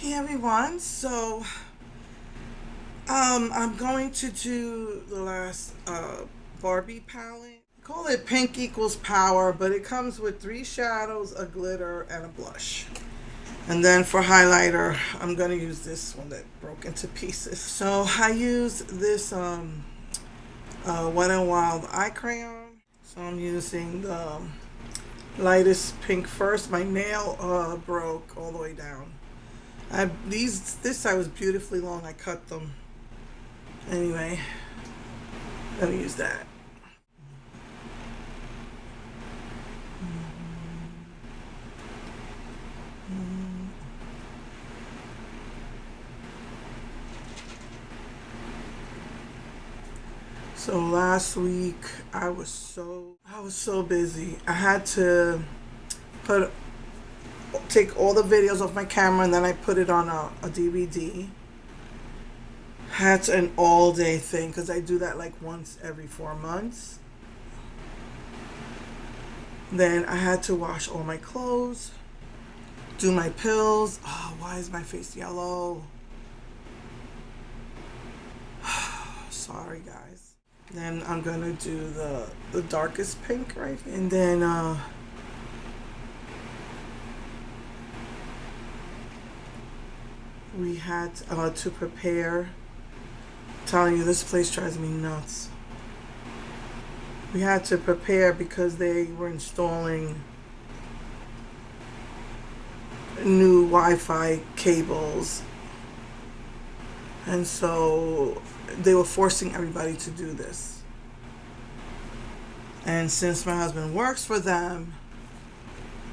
Hey everyone, so I'm going to do the last Barbie palette. I call it Pink Equals Power, but it comes with 3 shadows, a glitter, and a blush. And then for highlighter, I'm going to use this one that broke into pieces. So I use this Wet n Wild eye crayon. So I'm using the lightest pink first. My nail broke all the way down. This side was beautifully long. I cut them. Anyway, let me use that. So last week I was so busy. I had to take all the videos off my camera and then I put it on a DVD. Had an all-day thing because I do that like once every 4 months. Then I had to wash all my clothes, do my pills. Oh, why is my face yellow? Sorry guys. Then I'm gonna do the darkest pink, right? And then we had to prepare. I'm telling you, this place drives me nuts. We had to prepare because they were installing new Wi-Fi cables, and so they were forcing everybody to do this. And since my husband works for them,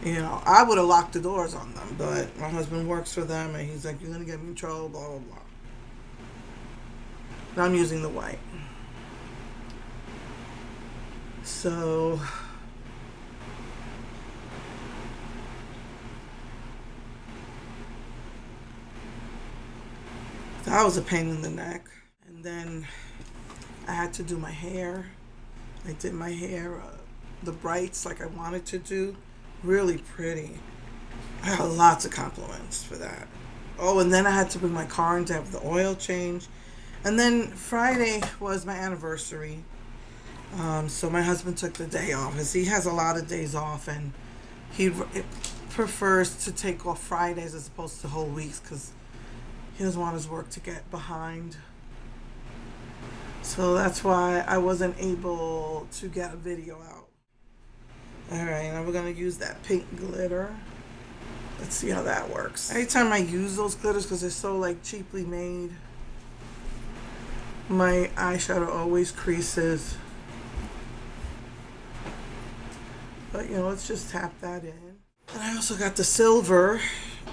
you know, I would have locked the doors on them, but my husband works for them and he's like, you're gonna get me in trouble, blah blah blah. Now I'm using the white. So that was a pain in the neck. And then I had to do my hair. I did my hair, the brights like I wanted to do. Really pretty. I got lots of compliments for that. Oh, and then I had to bring my car in to have the oil change. And then Friday was my anniversary. So my husband took the day off because he has a lot of days off and he prefers to take off Fridays as opposed to whole weeks because he doesn't want his work to get behind. So that's why I wasn't able to get a video out. Alright, now we're going to use that pink glitter. Let's see how that works. Anytime I use those glitters, because they're so like cheaply made, my eyeshadow always creases. But you know, let's just tap that in. And I also got the silver.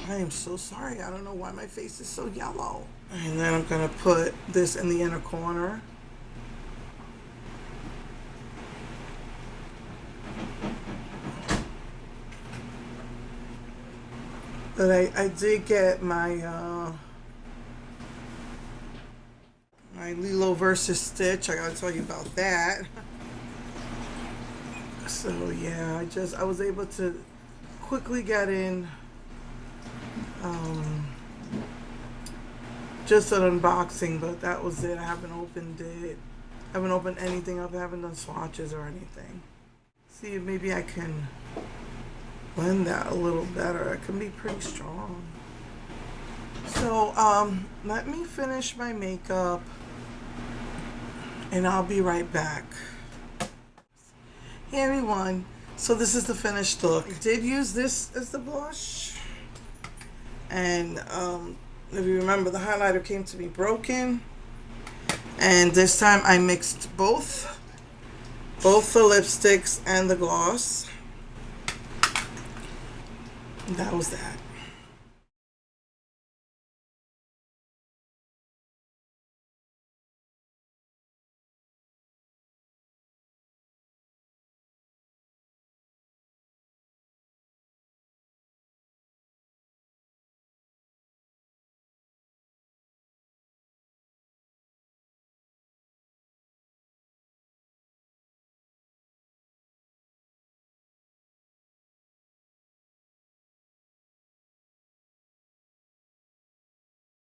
I am so sorry. I don't know why my face is so yellow. And then I'm going to put this in the inner corner. But I did get my my Lilo versus Stitch. I gotta tell you about that. So yeah, I was able to quickly get in just an unboxing, but that was it. I haven't opened it. I haven't opened anything up. I haven't done swatches or anything. See if maybe I can blend that a little better. It can be pretty strong. So let me finish my makeup and I'll be right back. Hey everyone, so this is the finished look. I did use this as the blush, and if you remember, the highlighter came to me broken, and this time I mixed both the lipsticks and the gloss. That was that.